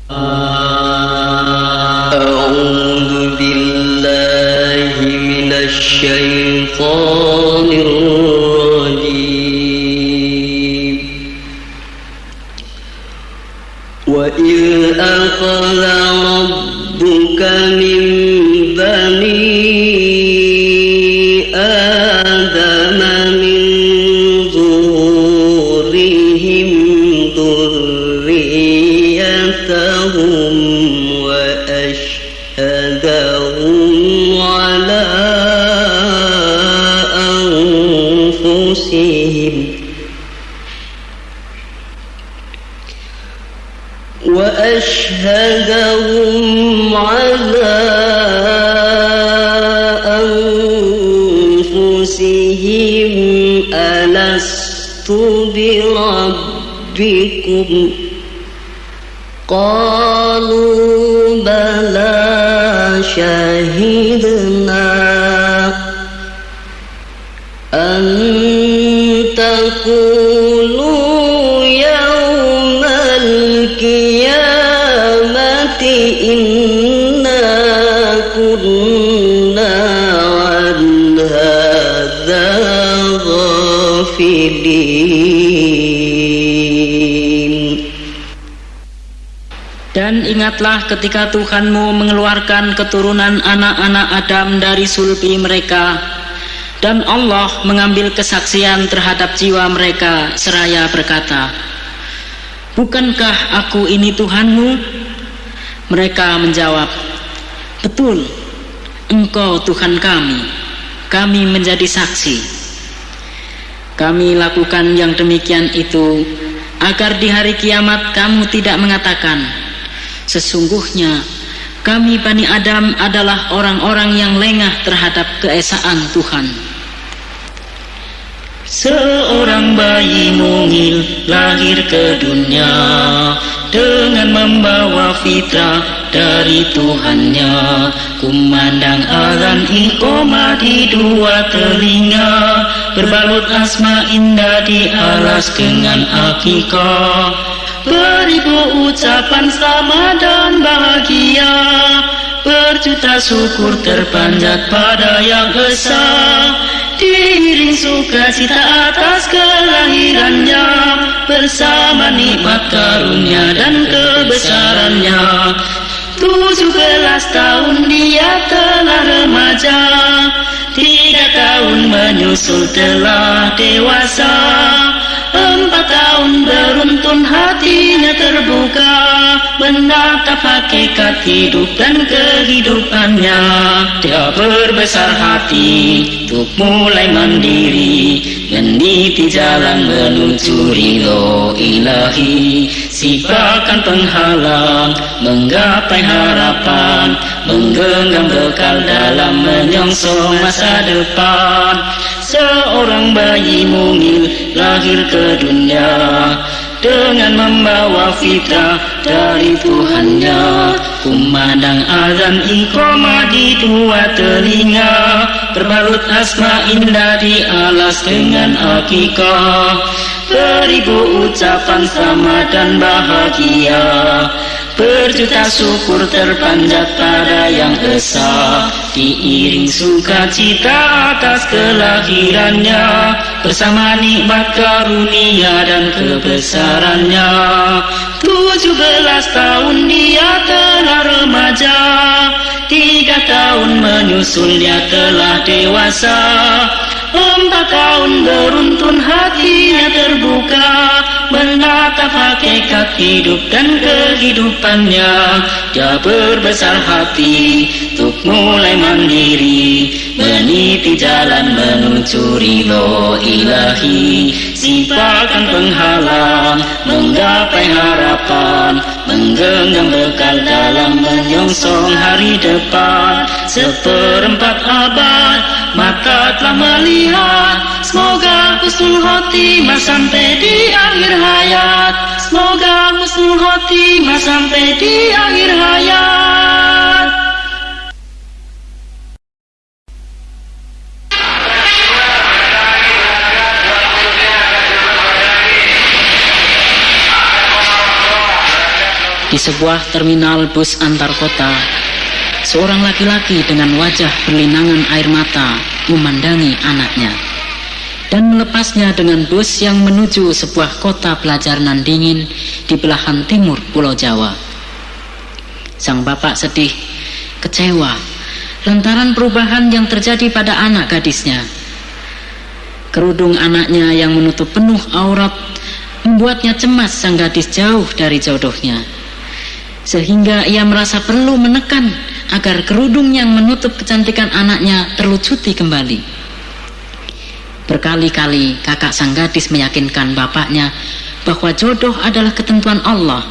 أعوذ بالله من الشيطان الرجيم وإذ أخذ ربك من بني آدم من ظهورهم ذريتهم وأشهدهم على أنفسهم ألست بربكم قالوا بلى شهدنا أن تقولوا يوم القيامة إنا كنا عن هذا غافلين. Dan ingatlah ketika Tuhanmu mengeluarkan keturunan anak-anak Adam dari sulbi mereka, dan Allah mengambil kesaksian terhadap jiwa mereka seraya berkata, "Bukankah aku ini Tuhanmu?" Mereka menjawab, "Betul, Engkau Tuhan kami. Kami menjadi saksi." Kami lakukan yang demikian itu agar di hari kiamat kamu tidak mengatakan, "Sesungguhnya kami Bani Adam adalah orang-orang yang lengah terhadap keesaan Tuhan." Seorang bayi mungil lahir ke dunia dengan membawa fitrah dari Tuhannya. Kumandang azan iqamah di dua telinga, berbalut asma indah di alas dengan akikah. Beribu ucapan selamat dan bahagia, berjuta syukur terpanjat pada Yang Esa. Diiring sukacita atas kelahirannya, bersama nikmat karunia dan kebesarannya. 17 tahun dia telah remaja, 3 tahun menyusul telah dewasa. 4 tahun beruntun hatinya terbuka, menatap hakikat hidup dan kehidupannya. Dia berbesar hati untuk mulai mandiri, meniti jalan menuju ridho ilahi. Sipakan penghalang menggapai harapan, menggenggam bekal dalam menyongsong masa depan. Seorang bayi mungil lahir ke dunia dengan membawa fitrah dari Tuhannya. Kumandang azan iqamah di dua telinga, berbalut asma indah di alas dengan akikah. Beribu ucapan selamat dan bahagia, berjuta syukur terpanjat pada Yang Esa. Diiring sukacita atas kelahirannya, bersama nikmat karunia dan kebesarannya. 17 tahun dia telah remaja, 3 tahun menyusulnya telah dewasa. 4 tahun beruntun hatinya terbuka, menatap hakikat hidup dan kehidupannya. Dia berbesar hati untuk mulai mandiri, meniti jalan menuju ridho ilahi. Sipakan penghalang menggapai harapan, menggenggam bekal dalam menyongsong hari depan. 1/4 abad mata telah melihat, semoga husnul khotimah sampai di akhir hayat. Semoga husnul khotimah sampai di akhir hayat. Di sebuah terminal bus antar kota, seorang laki-laki dengan wajah berlinangan air mata memandangi anaknya dan melepasnya dengan bus yang menuju sebuah kota pelajaran dingin di belahan timur Pulau Jawa. Sang bapak sedih, kecewa lantaran perubahan yang terjadi pada anak gadisnya. Kerudung anaknya yang menutup penuh aurat membuatnya cemas sang gadis jauh dari jodohnya, sehingga ia merasa perlu menekan agar kerudung yang menutup kecantikan anaknya terlucuti kembali. Berkali-kali kakak sang gadis meyakinkan bapaknya bahwa jodoh adalah ketentuan Allah.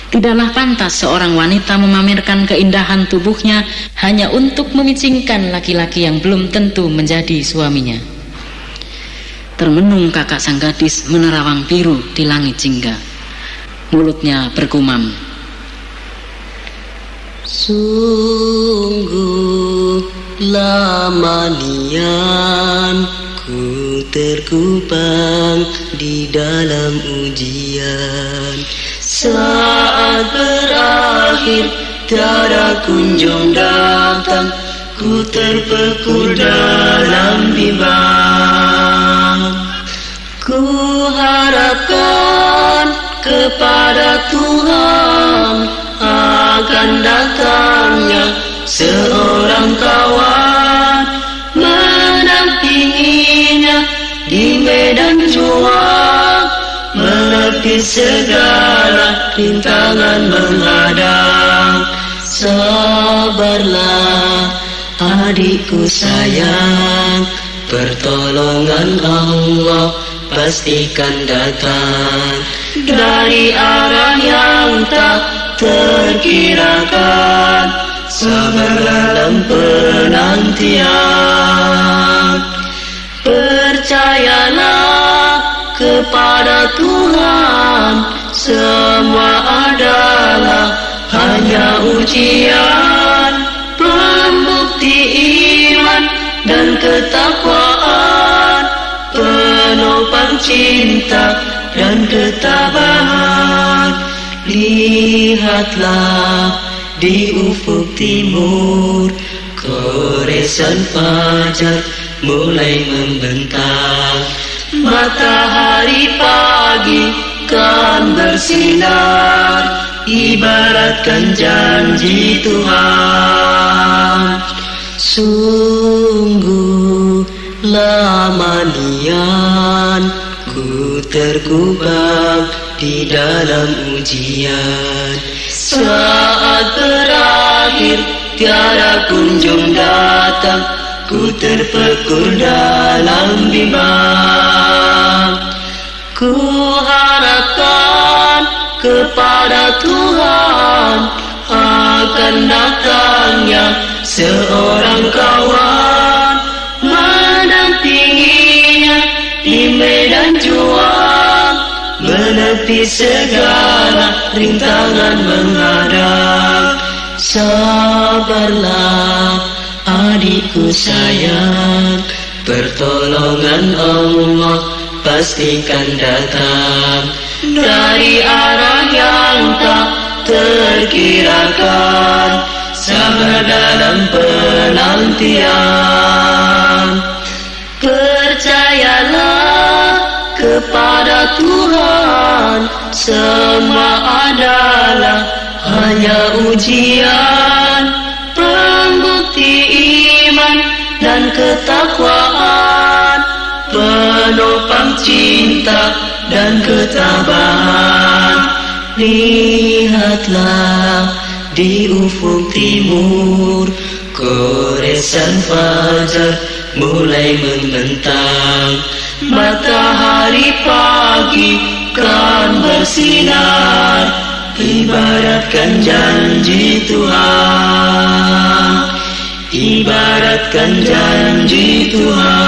Tidaklah pantas seorang wanita memamerkan keindahan tubuhnya hanya untuk memicingkan laki-laki yang belum tentu menjadi suaminya. Termenung kakak sang gadis menerawang biru di langit jingga. Mulutnya bergumam, sungguh lama nian ku terkubang di dalam ujian. Saat berakhir tiada kunjung datang, ku terpekur dalam bimbang. Ku harapkan kepada Tuhan akan datangnya seorang kawan mendampinginya di medan juang, menepis segala rintangan menghadang. Sabarlah adikku sayang, pertolongan Allah pastikan datang dari arah yang tak terkirakan. Sabar dalam penantian, percayalah kepada Tuhan, semua adalah hanya ujian, pembukti iman dan ketakwaan, penopang cinta dan ketabahan. Lihatlah di ufuk timur, goresan fajar mulai membentang. Matahari pagi kan bersinar, ibaratkan janji Tuhan. Sungguh lama nian ku terkubang di dalam ujian. Saat berakhir tiada kunjung datang, ku terpekur dalam bimbang. Ku harapkan kepada Tuhan akan datangnya seorang kawan mendampinginya di medan juang, menepis segala rintangan menghadang. Sabarlah adikku sayang, pertolongan Allah pastikan datang dari arah yang tak terkirakan. Sabar dalam penantian, percayalah kepada Tuhan, semua adalah hanya ujian, pembukti iman dan ketakwaan, penopang cinta dan ketabahan. Lihatlah di ufuk timur, goresan fajar mulai membentang. Matahari pagi kan bersinar, ibaratkan janji Tuhan, ibaratkan janji Tuhan.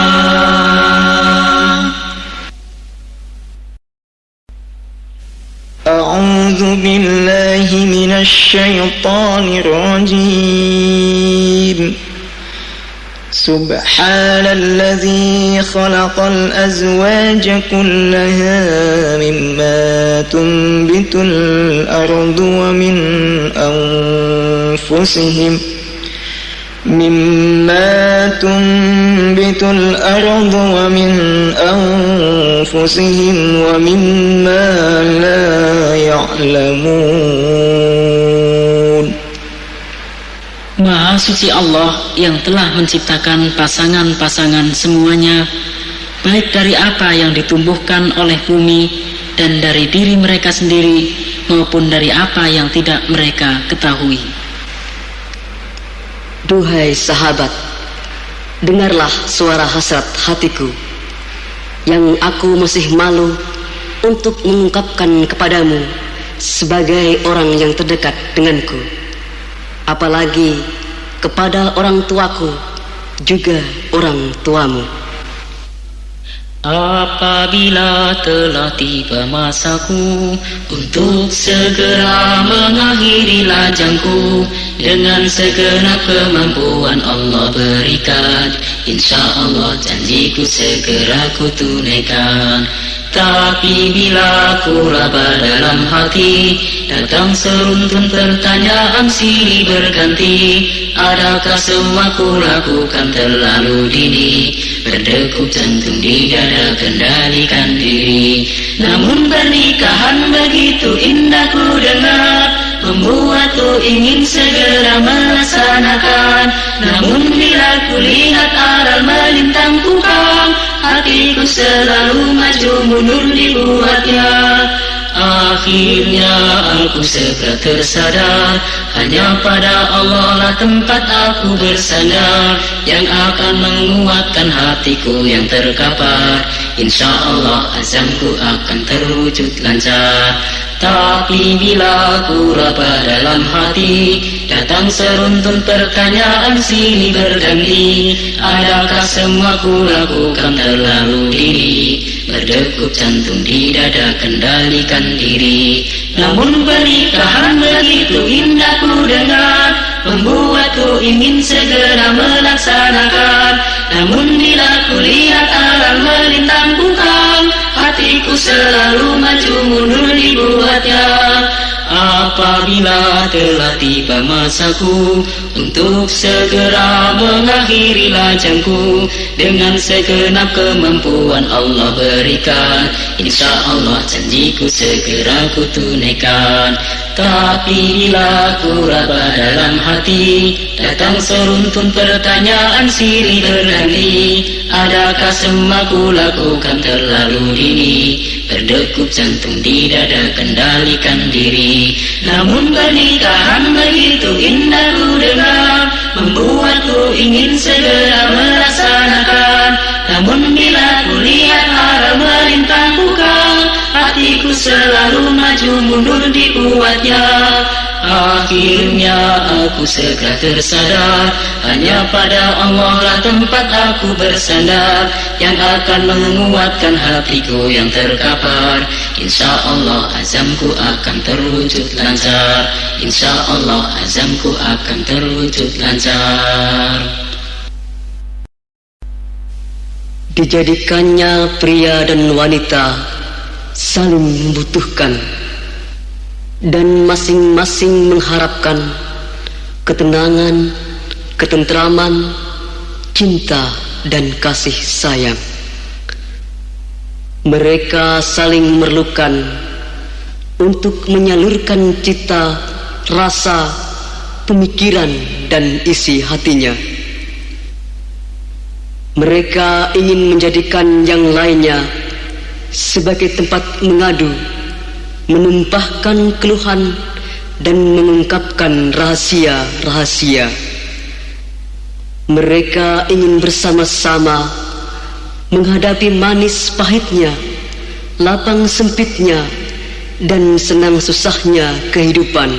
A'udzu billahi minasy syaithanir rajim. سبحان الذي خلق الأزواج كلها مما تنبت الأرض ومن أنفسهم ومما لا يعلمون. Maha suci Allah yang telah menciptakan pasangan-pasangan semuanya, baik dari apa yang ditumbuhkan oleh bumi dan dari diri mereka sendiri, maupun dari apa yang tidak mereka ketahui. Duhai sahabat, dengarlah suara hasrat hatiku yang aku masih malu untuk mengungkapkan kepadamu sebagai orang yang terdekat denganku, apalagi kepada orang tuaku, juga orang tuamu. Apabila telah tiba masaku untuk segera mengakhiri lajangku, dengan segenap kemampuan Allah berikan, insya Allah janjiku segera ku tunaikan. Tapi bila ku raba dalam hati, datang seruntun pertanyaan silih berganti. Adakah semua ku lakukan terlalu dini? Berdegup jantung di dada, kendalikan diri. Namun pernikahan begitu indah ku dengar, membuatku ingin segera melaksanakan. Namun bila ku lihat aral melintang pukang, hatiku selalu maju mundur dibuatnya. Akhirnya aku segera tersadar, hanya pada Allah lah tempat aku bersandar, yang akan menguatkan hatiku yang terkapar. Insya Allah azamku akan terwujud lancar. Tapi bila ku raba dalam hati, datang seruntun pertanyaan silih berganti. Adakah semua ku lakukan terlalu dini? Berdegup jantung di dada, kendalikan diri. Namun pernikahan begitu indah ku dengar, membuatku ingin segera melaksanakan. Namun bila ku lihat aral melintang bukang, hatiku selalu maju mundur dibuatnya. Apabila telah tiba masaku untuk segera mengakhiri lajangku, dengan segenap kemampuan Allah berikan, insya Allah janjiku segera ku tunaikan. Tapi bila ku raba dalam hati, datang seruntun pertanyaan silih berganti. Adakah semua ku lakukan terlalu dini? Berdegup jantung di dada, kendalikan diri. Namun pernikahan begitu indah ku dengar, membuatku ingin segera melaksanakan. Namun bila ku lihat arah melintang bukang, hatiku selalu maju mundur dibuatnya. Akhirnya aku segera tersadar, hanya pada Allah lah tempat aku bersandar, yang akan menguatkan hatiku yang terkapar. Insya Allah azamku akan terwujud lancar. Insya Allah azamku akan terwujud lancar. Dijadikannya pria dan wanita saling membutuhkan, dan masing-masing mengharapkan ketenangan, ketentraman, cinta, dan kasih sayang. Mereka saling memerlukan untuk menyalurkan cita, rasa, pemikiran, dan isi hatinya. Mereka ingin menjadikan yang lainnya sebagai tempat mengadu, menumpahkan keluhan, dan mengungkapkan rahasia-rahasia. Mereka ingin bersama-sama menghadapi manis pahitnya, lapang sempitnya, dan senang susahnya kehidupan.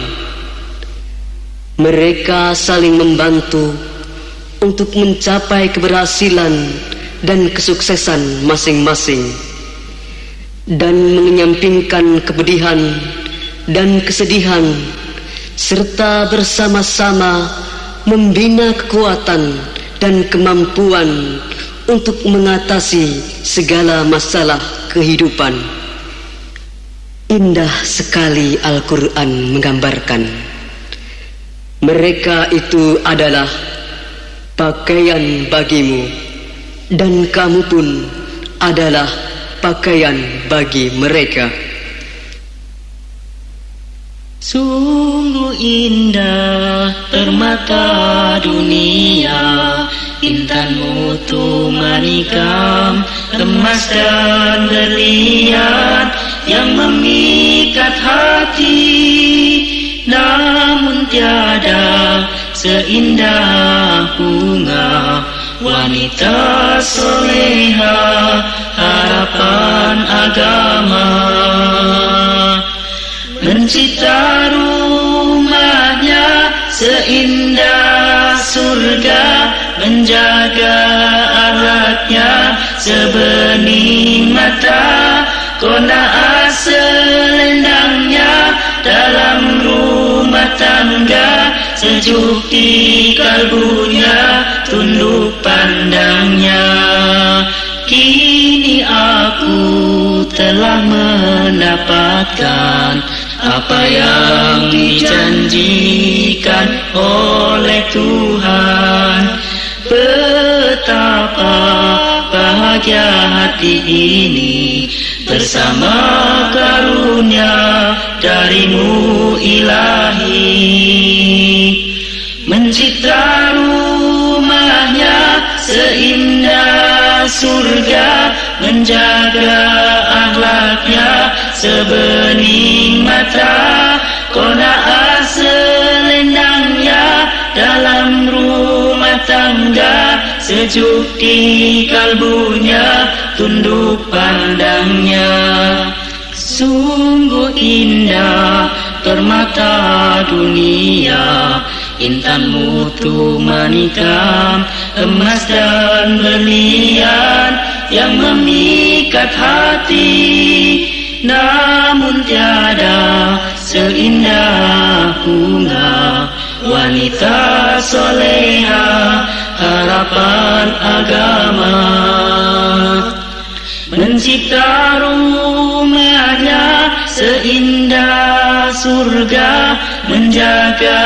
Mereka saling membantu untuk mencapai keberhasilan dan kesuksesan masing-masing, dan menyampingkan kepedihan dan kesedihan, serta bersama-sama membina kekuatan dan kemampuan untuk mengatasi segala masalah kehidupan. Indah sekali Al-Quran menggambarkan. Mereka itu adalah pakaian bagimu, dan kamu pun adalah pakaian bagi mereka. Sungguh indah permata dunia, intan mutu manikam, emas dan berlian yang memikat hati. Namun tiada seindah bunga wanita soleha, harapan agama. Mencipta rumahnya seindah surga, menjaga alatnya sebening mata, qanaah selendangnya dalam rumah tangga, sejuk di kalbunya, tunduk pandangnya. Kini aku telah mendapatkan apa yang dijanjikan oleh Tuhan. Betapa bahagia hati ini bersama karunia darimu Ilahi. Mencipta rumahnya seindah surga, menjaga akhlaknya sebening mata, qanaah selendangnya dalam rumah tangga, sejuk di kalbunya, tunduk pandangnya. Sungguh indah permata dunia, intan mutu manikam, emas dan berlian yang memikat hati. Namun tiada seindah bunga wanita soleha, harapan agama. Mencipta rumahnya seindah surga, menjaga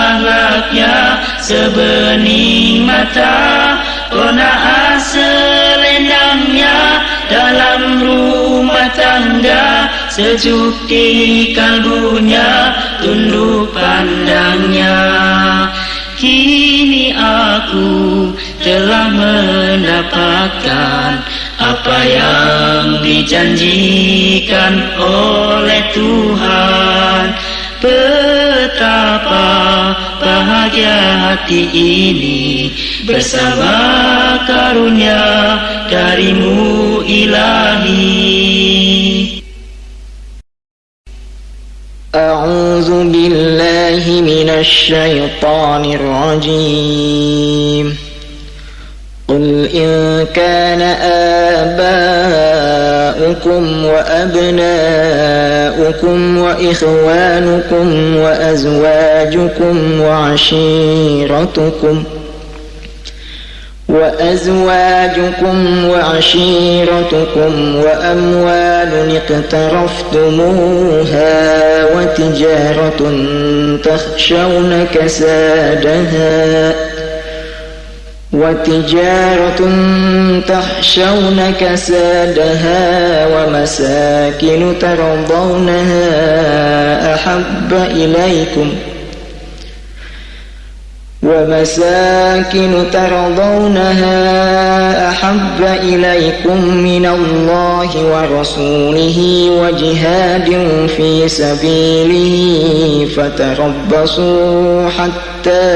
akhlaknya sebening mata, qanaah selendangnya dalam rumah tangga, sejuk di kalbunya, tunduk pandangnya. Kini aku telah mendapatkan apa yang dijanjikan oleh Tuhan. Betapa bahagia hati ini bersama karunia darimu Ilahi. A'udzu billahi minasy syaithanir rajim. قل إن كان آباؤكم وأبناؤكم وإخوانكم وأزواجكم وعشيرتكم وأموال اقترفتموها وتجارة تخشون كسادها ومساكن ترضونها أحب إليكم من الله ورسوله وجهاد في سبيله فتربصوا حتى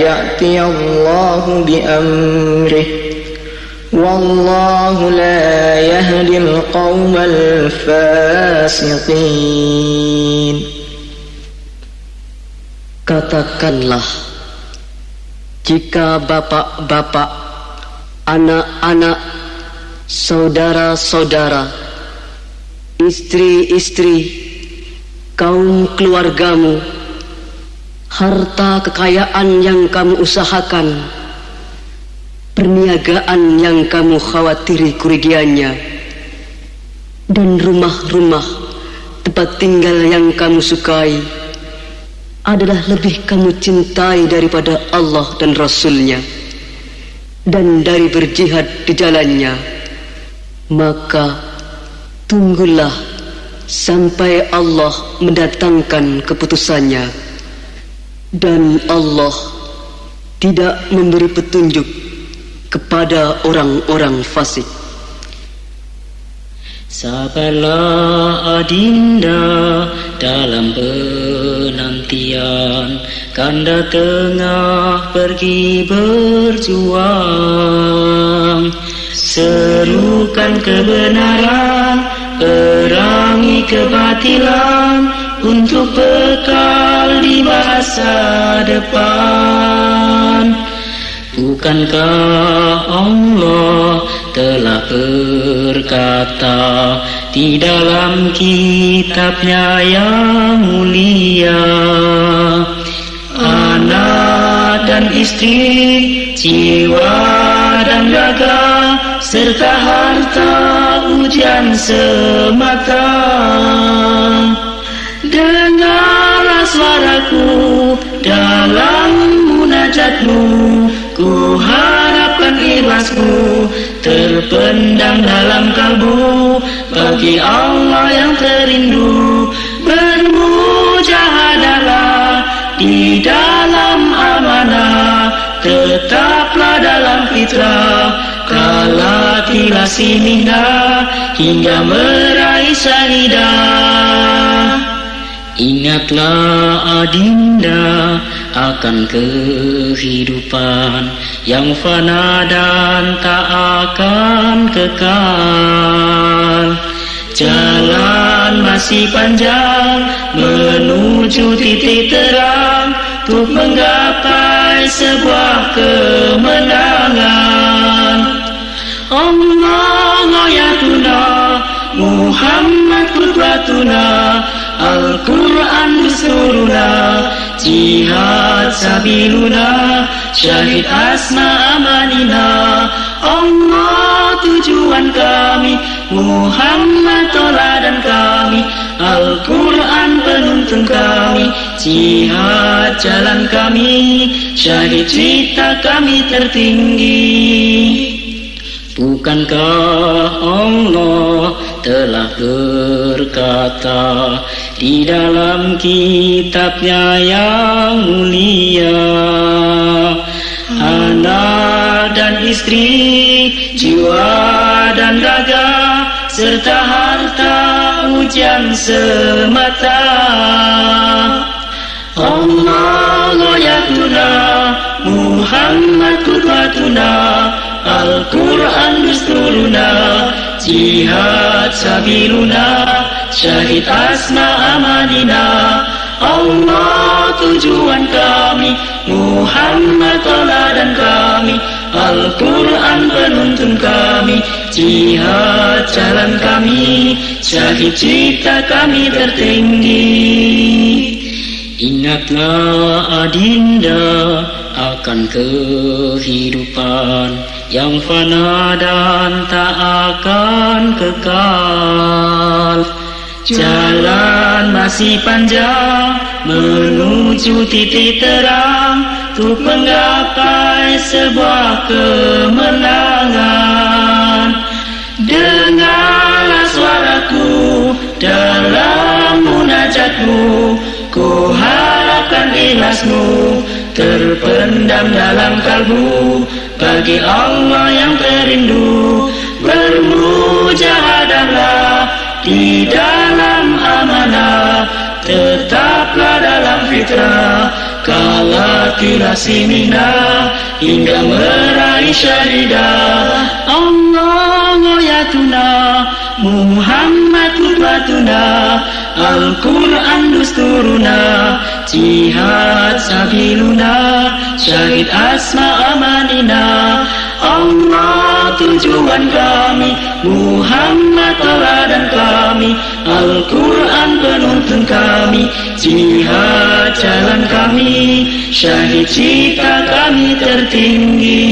يأتي الله بأمره والله لا يهدي القوم الفاسقين. Katakanlah, jika bapak-bapak, anak-anak, saudara-saudara, istri-istri, kaum keluargamu, harta kekayaan yang kamu usahakan, perniagaan yang kamu khawatiri kerugiannya, dan rumah-rumah tempat tinggal yang kamu sukai adalah lebih kamu cintai daripada Allah dan Rasul-Nya, dan dari berjihad di jalannya, maka tunggulah sampai Allah mendatangkan keputusannya, dan Allah tidak memberi petunjuk kepada orang-orang fasik. Sabarlah adinda dalam penantian, kanda tengah pergi berjuang. Serukan kebenaran, perangi kebatilan, untuk bekal di masa depan. Bukankah Allah telah berkata di dalam kitabnya yang mulia, anak dan istri, jiwa dan raga, serta harta ujian semata. Dengarlah suaraku dalam munajatmu, ku harapkan ikhlasmu terpendam dalam kalbu, bagi Allah yang terindu. Bermujahadalah di dalam amanah, tetaplah dalam fitrah, kalatilah sinina hingga meraih syahidah. Ingatlah adinda akan kehidupan yang fana dan tak akan kekal. Jalan masih panjang menuju titik terang, untuk menggapai sebuah kemenangan. Allah ayatuna, Muhammad qudwatuna, Al-Quran dusturuna, jihad sabiluna, syahid asma amanina. Allah tujuan kami, Muhammad toladan kami, Al-Quran penuntun kami, jihad jalan kami, syahid cita kami tertinggi. Bukankah Allah telah berkata di dalam kitabnya yang mulia, anak dan istri, jiwa dan raga, serta harta ujian semata. Allah ayatuna, Muhammad qudwatuna, Al-Quran dusturuna, jihad sabiluna, syahid asma amanina. Allah tujuan kami, Muhammad toladan kami, Al-Quran penuntun kami, jihad jalan kami, syahid cita kami tertinggi. Ingatlah adinda akan kehidupan yang fana dan tak akan kekal. Jalan masih panjang menuju titik terang, untuk menggapai sebuah kemenangan. Dengarlah suaraku dalam munajatmu, ku harapkan ikhlasmu terpendam dalam kalbu, bagi Allah yang terindu. Bermujahadalah di dalam amanah, tetaplah dalam fitrah, kalatilah sinina hingga meraih syahidah. Allah ayatuna, Muhammad qudwatuna, Al-Quran dusturuna, jihad sabiluna, syahid asma amanina. Allah tujuan kami, Muhammad toladan kami, Al-Quran penuntun kami, jihad jalan kami, kami, syahid cita kami tertinggi.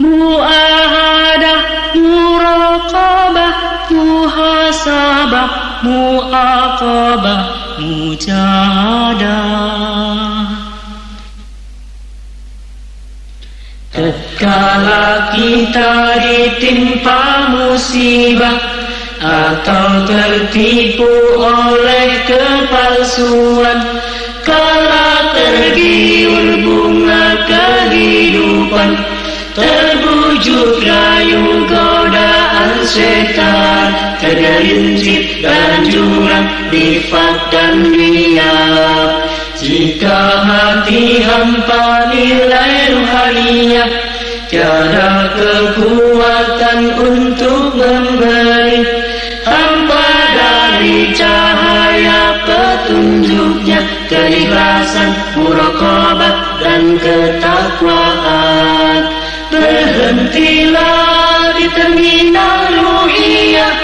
Mu'ahadah, muraqabah, muhasabah, mu'aqabah, mujahadah. Tatkala kita ditimpa musibah atau tertipu oleh kepalsuan, kala tergiur bunga kehidupan, terbujuk rayu godaan setan, tergelincir dalam jurang nifaq dan riya. Jika hati hampa nilai ruhaniah, tiada kekuatan untuk memberi, hampa dari cahaya petunjuknya, keikhlasan, muraqabah dan ketakwaan. Berhentilah di terminal ruhiyah,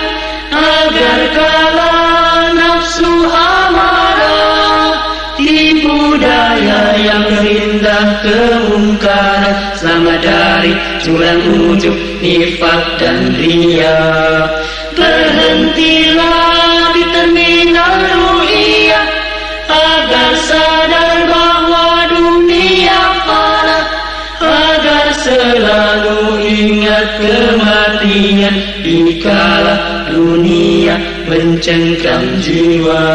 agar kala nafsu amarah tipu daya yang merindah kemungkaran, selamat dari jurang ujub nifaq dan riya. Berhentilah di terminal ruhiyah, agar sadar bahwa dunia fana, agar selalu ingat kematian dikala dunia mencengkram jiwa.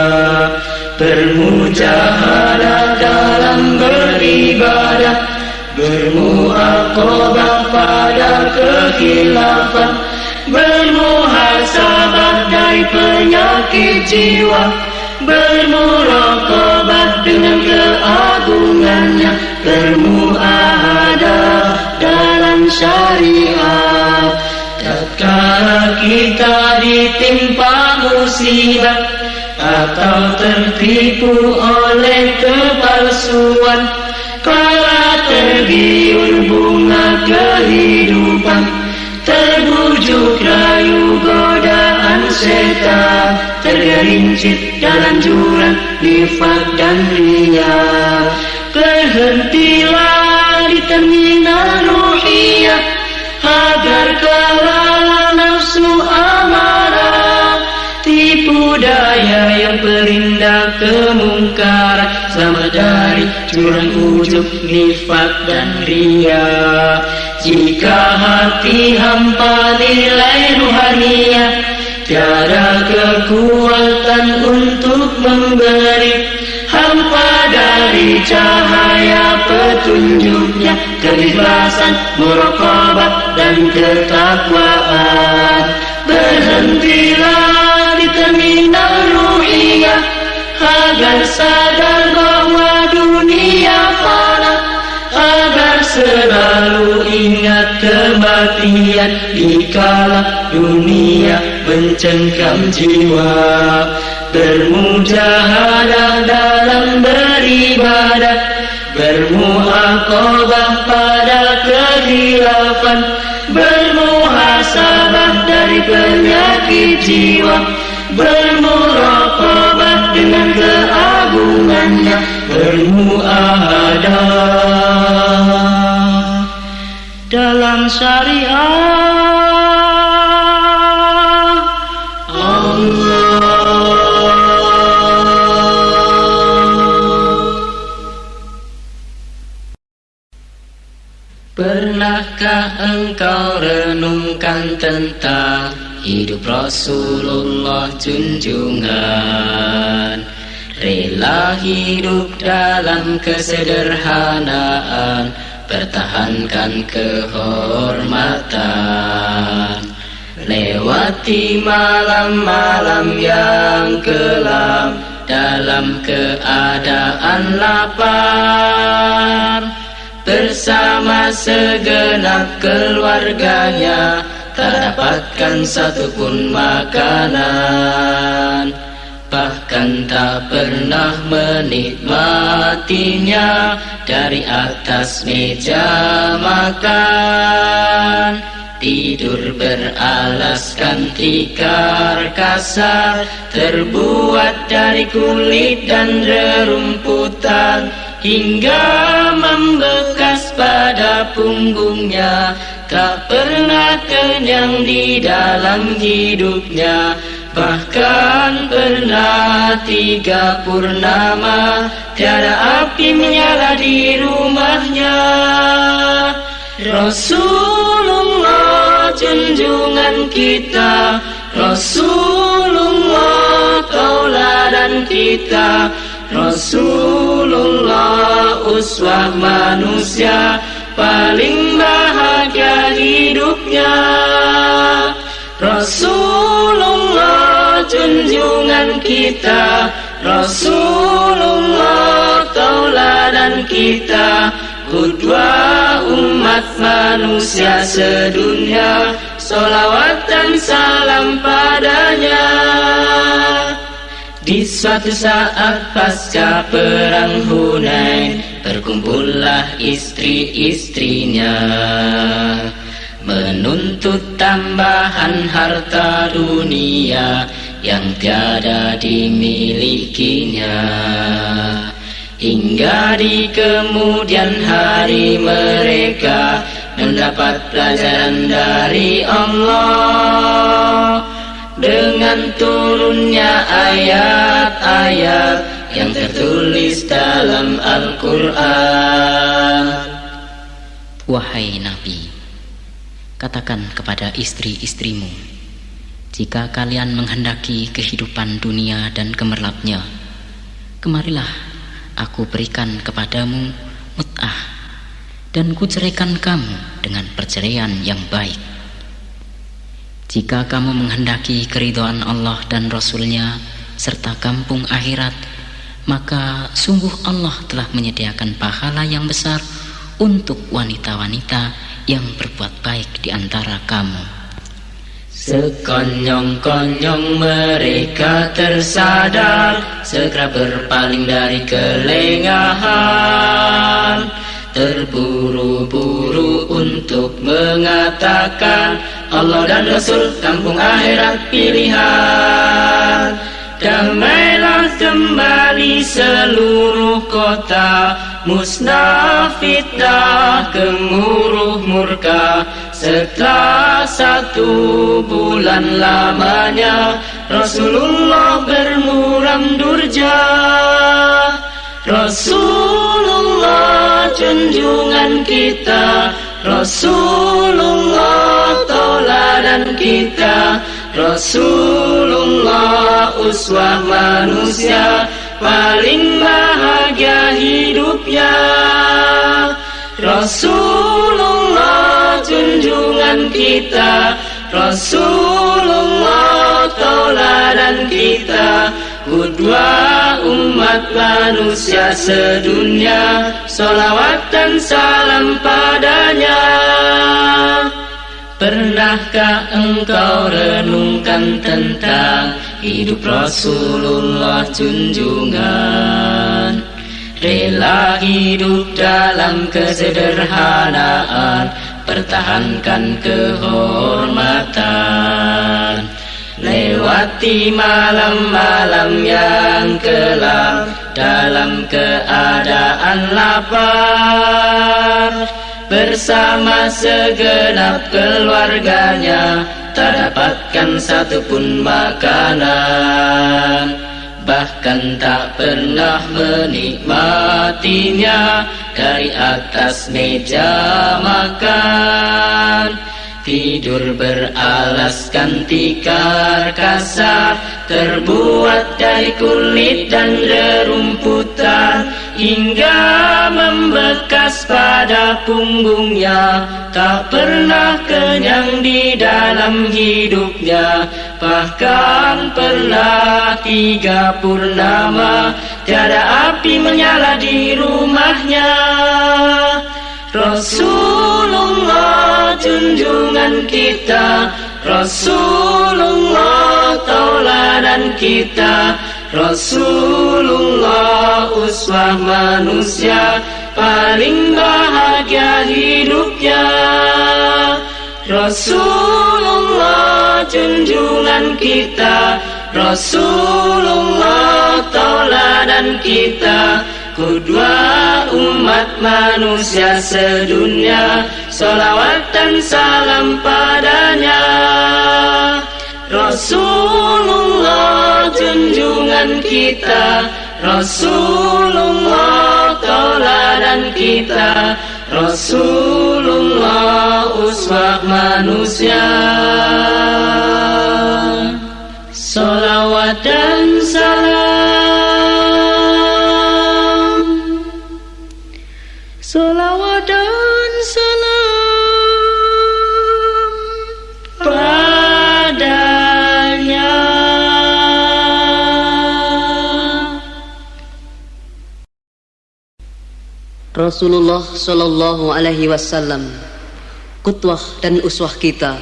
Bermujahadah dalam beribadah, bermuaqabah pada kekhilafan, bermuhasabah dari penyakit jiwa, bermuraqabah dengan keagungannya, bermuahadah dalam syariat. Tatkala kita ditimpa musibah atau tertipu oleh kepalsuan, kala tergiur bunga kehidupan, terbujuk rayu godaan setan, tergelincir dalam jurang nifaq dan riya. Berhentilah di terminal ruhiyah, agar kala nafsu amarah tipu daya yang perindah kemungkaran, selamat dari jurang ujub nifaq dan riya. Jika hati hampa nilai ruhaniah, tiada kekuatan untuk memberi, hampa dari cahaya petunjuknya, keikhlasan, muraqabah dan ketakwaan. Berhentilah di terminal ruhiyah, agar sadar bahwa dunia fana, agar selalu ingat kematian dikala dunia mencengkam jiwa. Bermujahadah dalam beribadah, bermuaqabah pada kekhilafan, bermuhasabah dari penyakit jiwa, bermuraqabah dengan keagungannya, bermuahadah dalam syariat Allah. Pernahkah engkau renungkan tentang hidup Rasulullah junjungan? Rela hidup dalam kesederhanaan, pertahankan kehormatan. Lewati malam-malam yang kelam dalam keadaan lapar, bersama segenap keluarganya tak dapatkan satupun makanan, bahkan tak pernah menikmatinya dari atas meja makan. tidur beralaskan tikar kasar, terbuat dari kulit dan rerumputan, hingga membekas pada punggungnya. Tak pernah kenyang di dalam hidupnya, bahkan pernah 3 purnama tiada api menyala di rumahnya. Rasulullah junjungan kita, Rasulullah tauladan kita, Rasulullah uswah manusia paling bahagia hidupnya. Rasulullah junjungan kita, Rasulullah tauladan kita, qudwah umat manusia sedunia, sholawat dan salam padanya. Di suatu saat pasca perang Hunain, berkumpullah istri-istrinya, menuntut tambahan harta dunia yang tiada dimilikinya. Hingga di kemudian hari mereka mendapat pelajaran dari Allah, dengan turunnya ayat-ayat yang tertulis dalam Al-Quran. Wahai Nabi, katakan kepada istri-istrimu, jika kalian menghendaki kehidupan dunia dan gemerlapnya, kemarilah aku berikan kepadamu mut'ah, dan kuceraikan kamu dengan perceraian yang baik. Jika kamu menghendaki keridhaan Allah dan Rasul-Nya serta kampung akhirat, maka sungguh Allah telah menyediakan pahala yang besar untuk wanita-wanita yang berbuat baik di antara kamu. Sekonyong-konyong mereka tersadar, segera berpaling dari kelengahan, terburu-buru untuk mengatakan Allah dan Rasul kampung akhirat pilihan. Damailah kembali seluruh kota, musnah fitnah gemuruh murka. Setelah 1 bulan lamanya, Rasulullah bermuram durja. Rasulullah junjungan kita, Rasulullah tauladan kita, Rasulullah uswah manusia paling bahagia hidupnya. Rasulullah junjungan kita, Rasulullah tauladan kita, qudwah umat manusia sedunia, sholawat dan salam padanya. Pernahkah engkau renungkan tentang hidup Rasulullah junjungan? Rela hidup dalam kesederhanaan, pertahankan kehormatan, lewati malam-malam yang kelam dalam keadaan lapar. Bersama segenap keluarganya, tak dapatkan satupun makanan, bahkan tak pernah menikmatinya dari atas meja makan. Tidur beralaskan tikar kasar, terbuat dari kulit dan rerumputan, hingga membekas pada punggungnya. Tak pernah kenyang di dalam hidupnya, bahkan pernah 3 purnama tiada api menyala di rumahnya. Rasulullah junjungan kita, Rasulullah tauladan kita, Rasulullah uswah manusia paling bahagia hidupnya. Rasulullah junjungan kita, Rasulullah tauladan kita, Qudwa umat manusia sedunia, salawat dan salam padanya. Rasulullah junjungan kita, Rasulullah tauladan kita, Rasulullah uswah manusia. Salawat dan salam, salawat dan salam padanya. Rasulullah Shallallahu Alaihi Wasallam, qudwah dan uswah kita,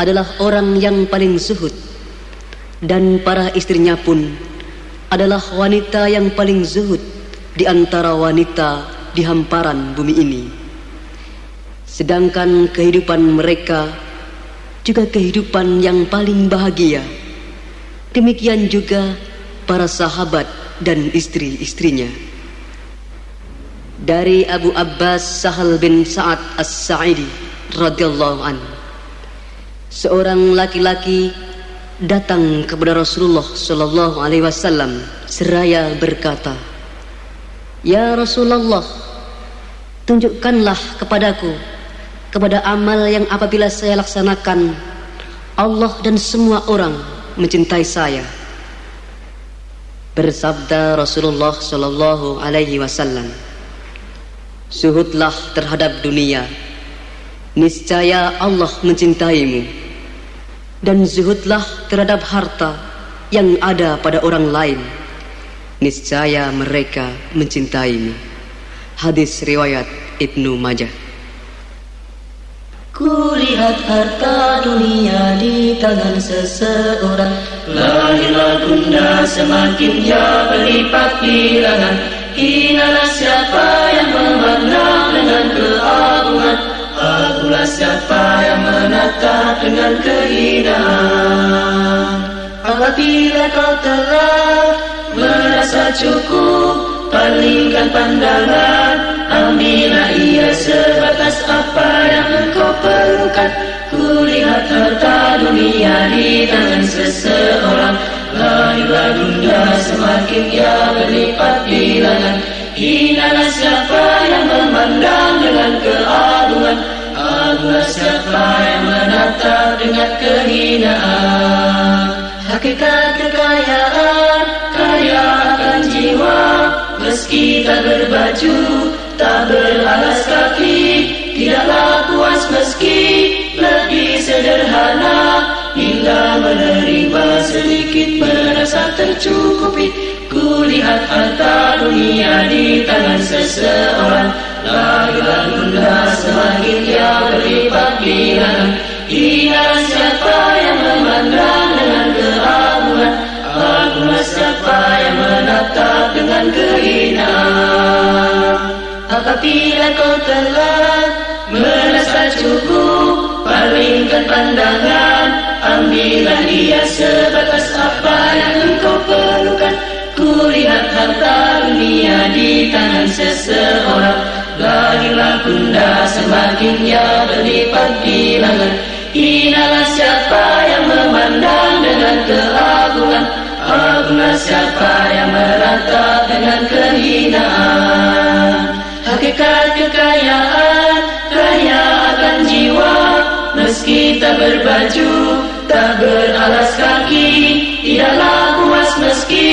adalah orang yang paling zuhud, dan para istrinya pun adalah wanita yang paling zuhud di antara wanita di hamparan bumi ini. Sedangkan kehidupan mereka juga kehidupan yang paling bahagia. Demikian juga para sahabat dan istri-istrinya. Dari Abu Abbas Sahal bin Sa'ad As-Sa'idi radhiyallahu anhu, seorang laki-laki datang kepada Rasulullah sallallahu alaihi wasallam seraya berkata, "Ya Rasulullah, tunjukkanlah kepadaku kepada amal yang apabila saya laksanakan, Allah dan semua orang mencintai saya." Bersabda Rasulullah sallallahu alaihi wasallam, "Zuhudlah terhadap dunia, niscaya Allah mencintaimu. Dan zuhudlah terhadap harta yang ada pada orang lain, niscaya mereka mencintaimu." Hadis riwayat Ibnu Majah. Kulihat harta dunia di tangan seseorang, lahirlah bunda semakin ia berlipat bilangan. Hinalah siapa yang memandang dengan keagungan, akulah siapa yang menatap dengan kehinaan. Apabila kau telah merasa cukup, palingkan pandangan, ambillah ia sebatas apa yang engkau perlukan. Kulihat harta dunia di tangan seseorang, lahirlah bunda semakin ia berlipat bilangan. Hinalah siapa yang memandang dengan keagungan, akulah siapa yang menatap dengan kehinaan. Hakikat kekayaan, kaya akan jiwa, meski tak berbaju, tak beralas kaki, tidaklah puas meski lebih sederhana. Bila menerima sedikit merasa tercukupi, kulihat harta dunia di tangan seseorang, lahirlah bunda semakin ia berlipat bilangan. Hinalah siapa yang memandang dengan keagungan, akulah siapa yang menatap dengan kehinaan. Apabila kau telah merasa cukup, palingkan pandangan, ambillah ia sebatas apa yang engkau perlukan. Kulihat harta dunia di tangan seseorang, lahirlah bunda semakin ia berlipat bilangan. Hinalah siapa yang memandang dengan keagungan, akulah siapa yang menatap dengan kehinaan. Hakikat kekayaan, kaya akan jiwa, meski tak berbaju, tak beralas kaki, tidaklah puas meski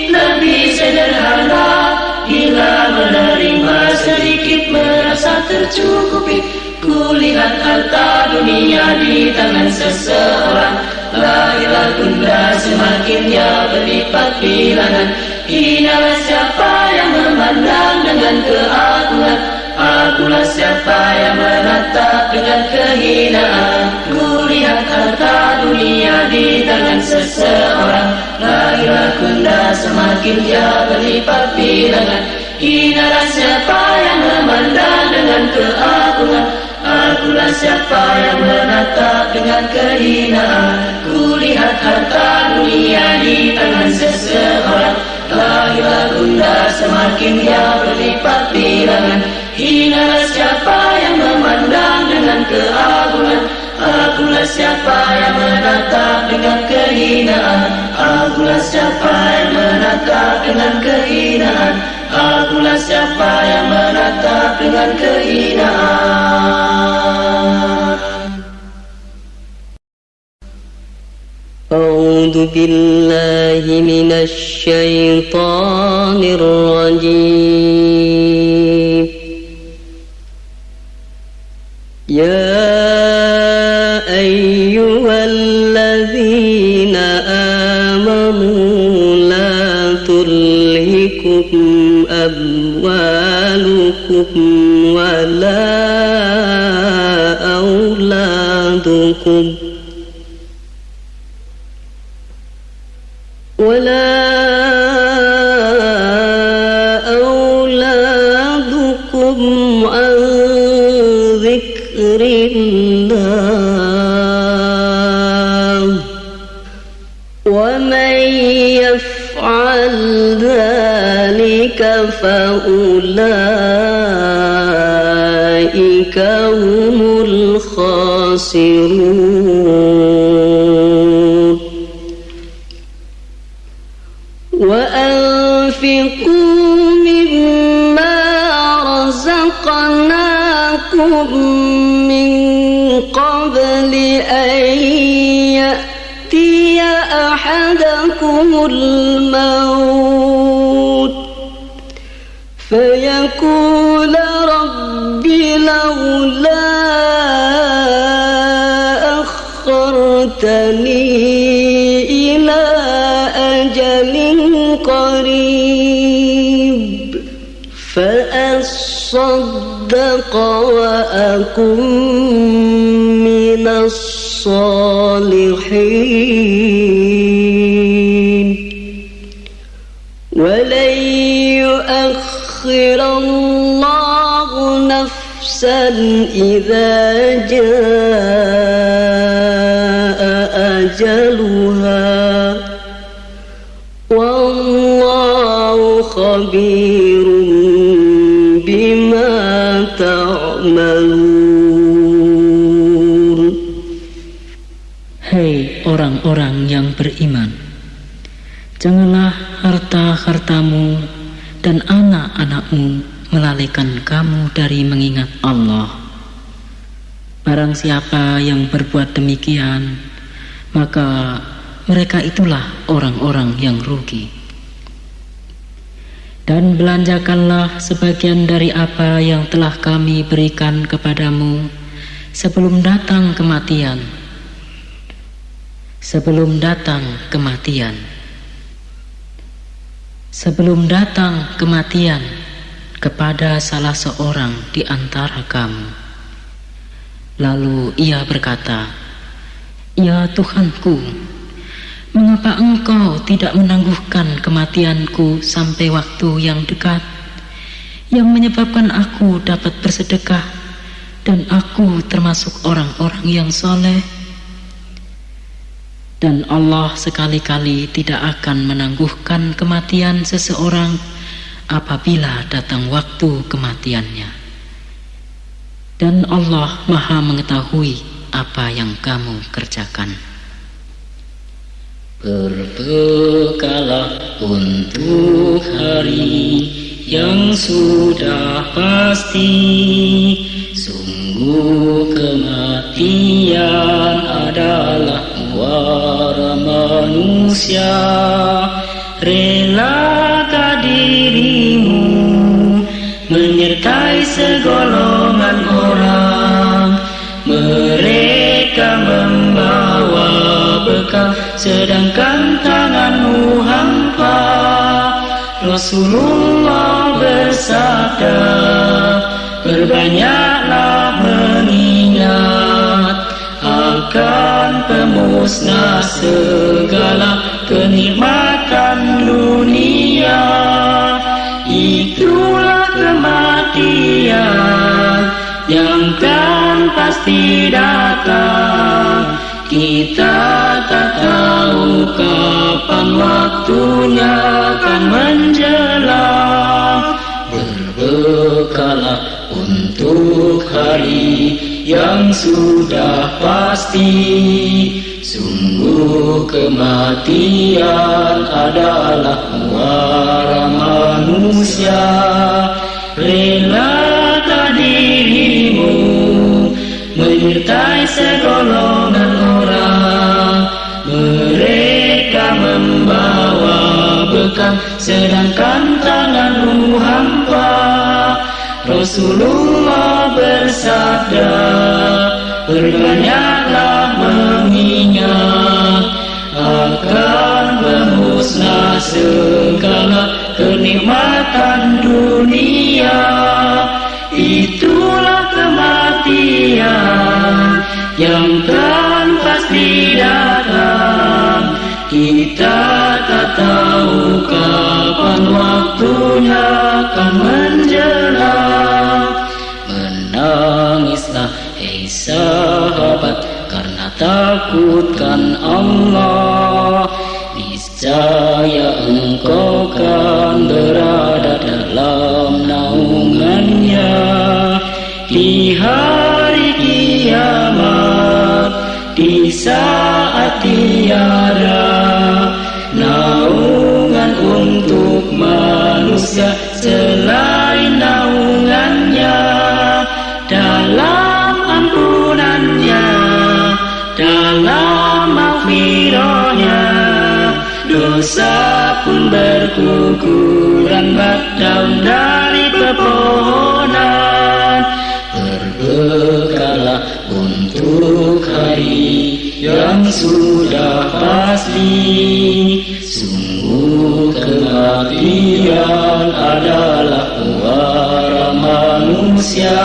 lebih sederhana. Bila menerima sedikit merasa tercukupi, kulihat harta dunia di tangan seseorang, lahirlah bunda semakin ia berlipat bilangan. Hinalah siapa yang memandang dengan keagungan, akulah siapa yang menatap dengan kehinaan. Kulihat harta dunia di tangan seseorang, lahirlah bunda semakin ia berlipat bilangan. Hinalah siapa yang memandang dengan keagungan, akulah Akulah siapa yang menatap dengan kehinaan. Kulihat harta dunia di tangan seseorang. Lahirlah bunda semakin ia berlipat bilangan. Hinalah siapa yang memandang dengan keagungan. Akulah siapa yang menatap dengan kehinaan. Akulah siapa yang menatap dengan kehinaan. Akulah siapa yang menatap dengan kehinaan. A'udzu billahi minasy syaithanir rajim. Ya ayyuhalladzina amanu la tulhikum amwalukum wala auladukum عن ذكر الله ومن يفعل ذلك فأولئك هم الخاسرون وأنفقوا مما رزقناكم من قبل أن يأتي أحدكم الموت فيقول رب لولا أخرتني إلى أجل قريب فأصدق وأكن من الصالحين ولن يؤخر الله نفسا إذا جاء أجلها والله خبير بما تعملون. Hei orang-orang yang beriman, janganlah harta-hartamu dan anak-anakmu melalaikan kamu dari mengingat Allah. Barang siapa yang berbuat demikian, maka mereka itulah orang-orang yang rugi. Dan belanjakanlah sebagian dari apa yang telah kami berikan kepadamu sebelum datang kematian. Sebelum datang kematian. Sebelum datang kematian kepada salah seorang di antara kamu. Lalu ia berkata, "Ya Tuhanku, mengapa engkau tidak menangguhkan kematianku sampai waktu yang dekat, yang menyebabkan aku dapat bersedekah dan aku termasuk orang-orang yang soleh?" Dan Allah sekali-kali tidak akan menangguhkan kematian seseorang apabila datang waktu kematiannya. Dan Allah Maha mengetahui apa yang kamu kerjakan. Berbekalah untuk hari yang sudah pasti. Sungguh kematian adalah muara manusia. Relakah dirimu menyertai segolongan orang? Mereka membawa bekal sedangkan tanganmu hampa. Rasulullah bersabda, berbanyaklah mengingat akan pemusnah segala kenikmatan dunia. Itulah kematian yang kan pasti kapan waktunya akan menjelang. Berbekalah untuk hari yang sudah pasti. Sungguh kematian adalah muara manusia. Relakah dirimu menyertai segolongan orang. Mereka membawa bekal sedangkan tanganmu hampa. Rasulullah bersabda, berbanyaklah mengingat akan bermusnah segala kenikmatan dunia. Itulah kematian yang kan pasti datang. Kita tak tahu kapan waktunya akan menjelang. Menangislah hei sahabat karena takutkan Allah. Niscaya engkau kan berada dalam naungannya di hari kiamat, di saat tiada naungan untuk manusia selain naungannya. Dalam ampunannya, dalam maghfirahnya, dosa pun berguguran bak daun dari pepohonan. Berbekalah untuk hari yang sudah pasti. Sungguh kematian adalah muara manusia.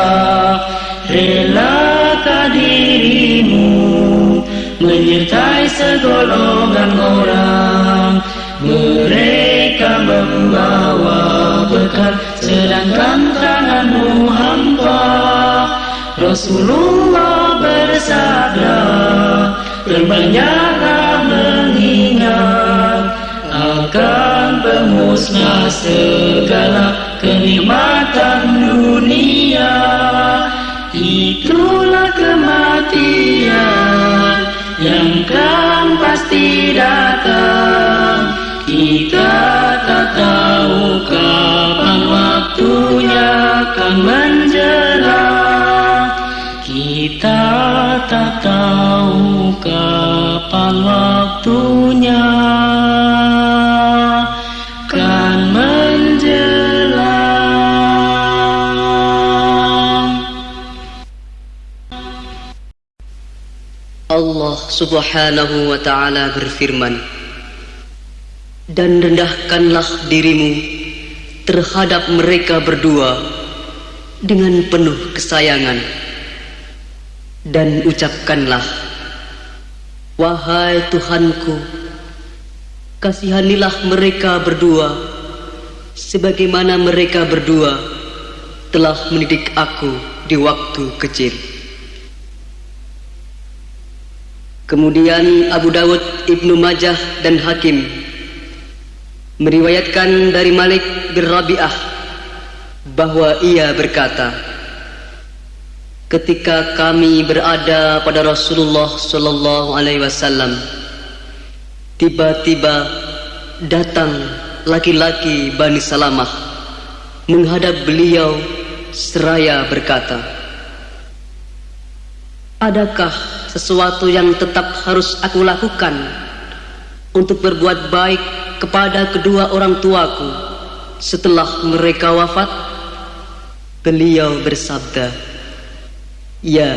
Relakah dirimu menyertai segolongan orang. Mereka membawa bekal sedangkan tanganmu hampa. Rasulullah bersabda, berbanyaklah mengingat akan bermusnah segala kenikmatan dunia. Itulah kematian yang kan pasti datang. Kita tak tahu kapan waktunya akan menjelang. Kita tak tahu kapan waktunya akan menjelang. Allah subhanahu wa ta'ala berfirman, dan rendahkanlah dirimu terhadap mereka berdua dengan penuh kesayangan, dan ucapkanlah, wahai Tuhanku, kasihanilah mereka berdua sebagaimana mereka berdua telah mendidik aku di waktu kecil. Kemudian Abu Dawud, Ibnu Majah dan Hakim meriwayatkan dari Malik bin Rabi'ah bahwa ia berkata, ketika kami berada pada Rasulullah sallallahu alaihi wasallam, tiba-tiba datang laki-laki Bani Salamah menghadap beliau seraya berkata, adakah sesuatu yang tetap harus aku lakukan untuk berbuat baik kepada kedua orang tuaku setelah mereka wafat? Beliau bersabda, ya,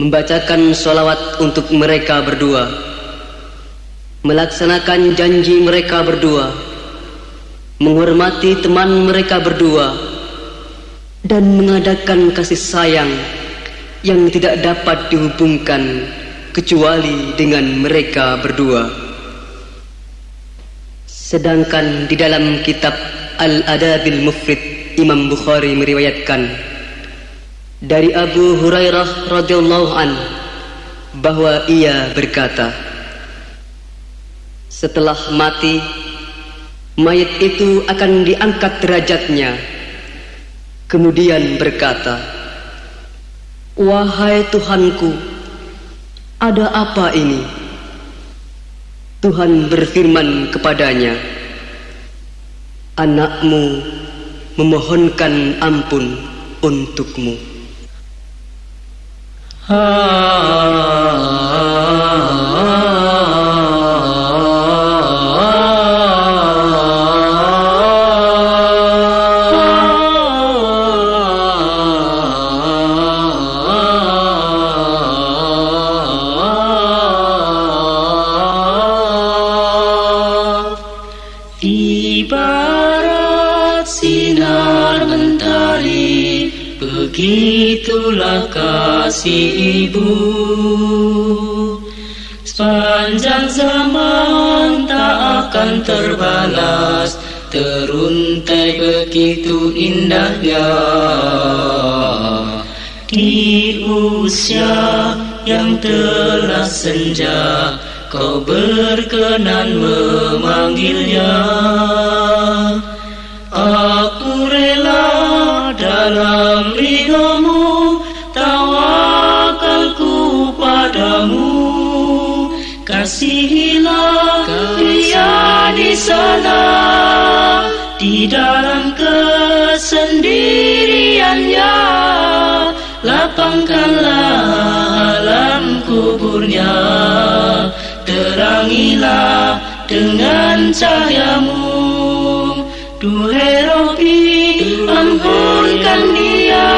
membacakan sholawat untuk mereka berdua, melaksanakan janji mereka berdua, menghormati teman mereka berdua, dan mengadakan kasih sayang yang tidak dapat dihubungkan kecuali dengan mereka berdua. Sedangkan di dalam kitab Al-Adabil Mufrid, Imam Bukhari meriwayatkan dari Abu Hurairah radhiyallahu an bahwa ia berkata, Setelah mati, mayat itu akan diangkat derajatnya, kemudian berkata, "Wahai Tuhanku, ada apa ini?" Tuhan berfirman kepadanya, "Anakmu memohonkan ampun untukmu." Ibarat sinar mentari, begitulah kasih ibu. Sepanjang zaman tak akan terbalas, teruntai begitu indahnya. Di usia yang telah senja, kau berkenan memanggilnya. Aku rela dalam ridhamu, tawakalku padamu. Kasihilah dia di sana, di dalam kesendiriannya. Lapangkanlah alam kuburnya, terangilah dengan cahayamu. Duhai Rabbi, ampunkan dia,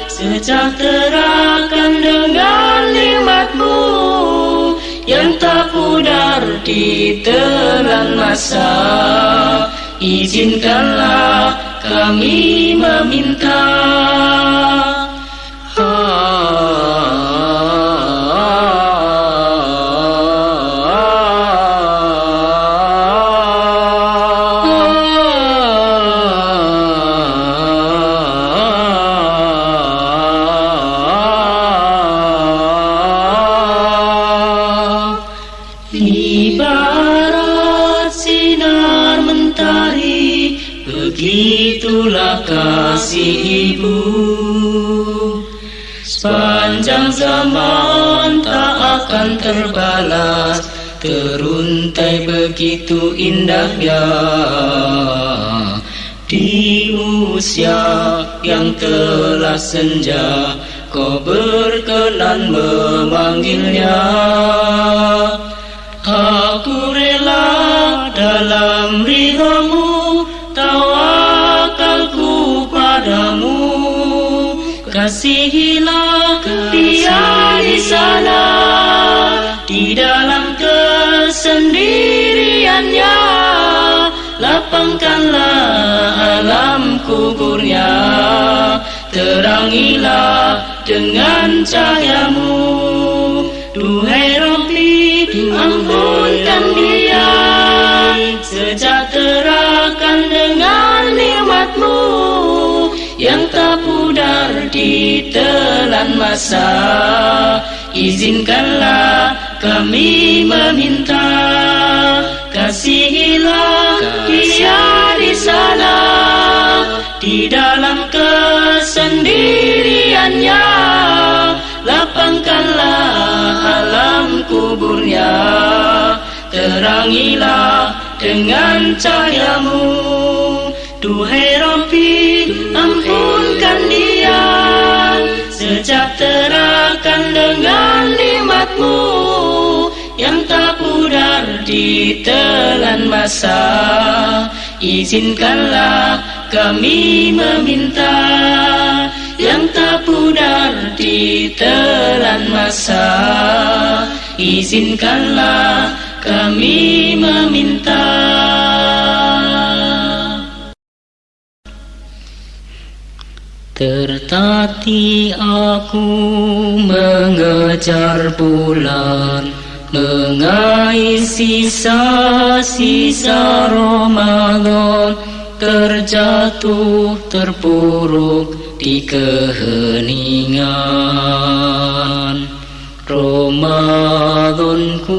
sejahterakan dengan nikmat-Mu yang tak pudar di telan masa. Izinkanlah kami meminta. Ibarat sinar mentari, begitulah kasih ibu. Sepanjang zaman tak akan terbalas, teruntai begitu indahnya. Di usia yang telah senja, kau berkenan memanggilnya. Aku rela dalam ridhamu, tawakalku padamu. Kasihilah dia di sana, di dalam kesendiriannya. Lapangkanlah alam kuburnya, terangilah dengan cahayamu. Duhai Rabbi, ampunkan dia, sejahterakan dengan nikmat-Mu yang tak pudar di telan masa. Izinkanlah kami meminta. Kasihilah dia di sana, di dalam kesendiriannya. Lapangkanlah alam kuburnya, terangilah dengan cahayamu. Duhai Rabbi, ampunkan dia, sejahterakan dengan nikmat-Mu yang tak pudar di telan masa. Izinkanlah kami meminta, yang tak pudar di telan masa. Izinkanlah kami meminta. Tertatih aku mengejar bulan, mengais sisa-sisa Ramadan, terjatuh terpuruk di keheningan. Ramadanku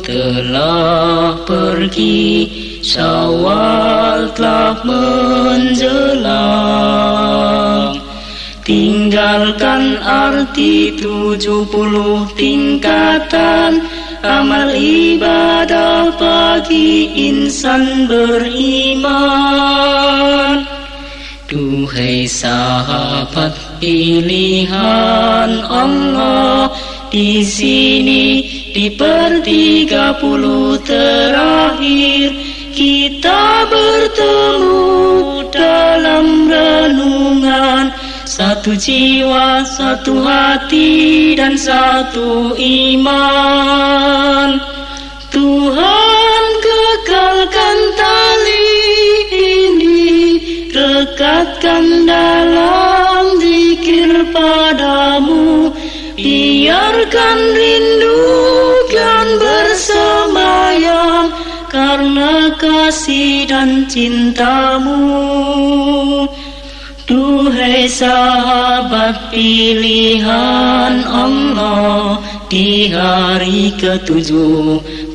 telah pergi, Syawal telah menjelang. Tinggalkan arti 70 tingkatan amal ibadah bagi insan beriman. Duhai sahabat pilihan Allah, di sini di per 30 terakhir kita bertemu dalam renungan. Satu jiwa, satu hati, dan satu iman. Tuhan kekalkan tali ini, rekatkan dalam zikir padamu. Biarkan rindu dan bersemayam karena kasih dan cintamu. Duhai sahabat pilihan Allah, di hari ke-7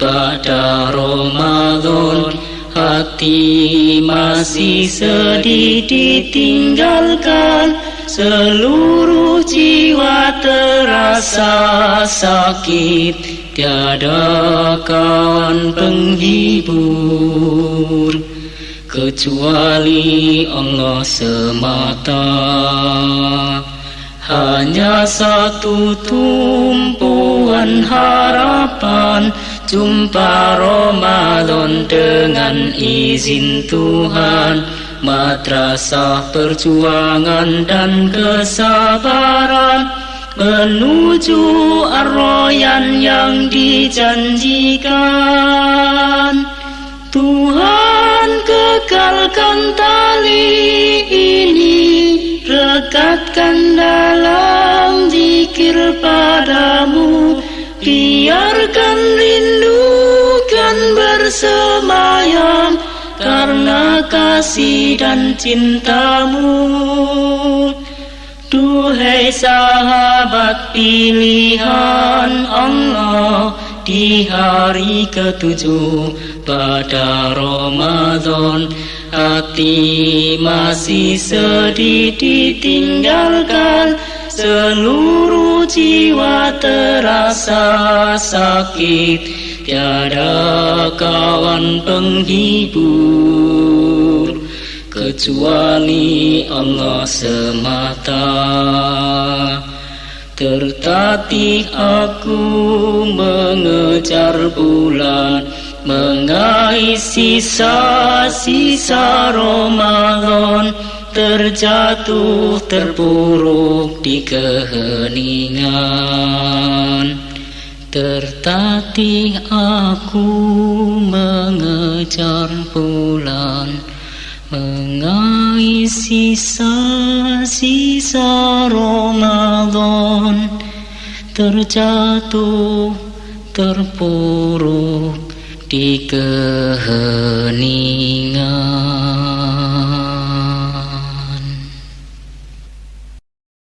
pada Ramadan, hati masih sedih ditinggalkan, seluruh jiwa terasa sakit, tiada kawan penghibur kecuali Allah semata. Hanya satu tumpuan harapan, jumpa Ramadan dengan izin Tuhan. Madrasah perjuangan dan kesabaran menuju Ar-Rayyan yang dijanjikan. Tuhan kekalkan tali ini, rekatkan dalam zikir padamu. Biarkan rindu kan bersemayam karena kasih dan cintamu. Duhai sahabat pilihan Allah, di hari ke-7 pada Ramadan, hati masih sedih ditinggalkan, seluruh jiwa terasa sakit, tiada kawan penghibur kecuali Allah semata. Tertatih aku mengejar bulan, mengais sisa-sisa Ramadan, terjatuh terpuruk di keheningan. Tertatih aku mengejar bulan, mengais sisa-sisa Ramadan, terjatuh terpuruk di keheningan.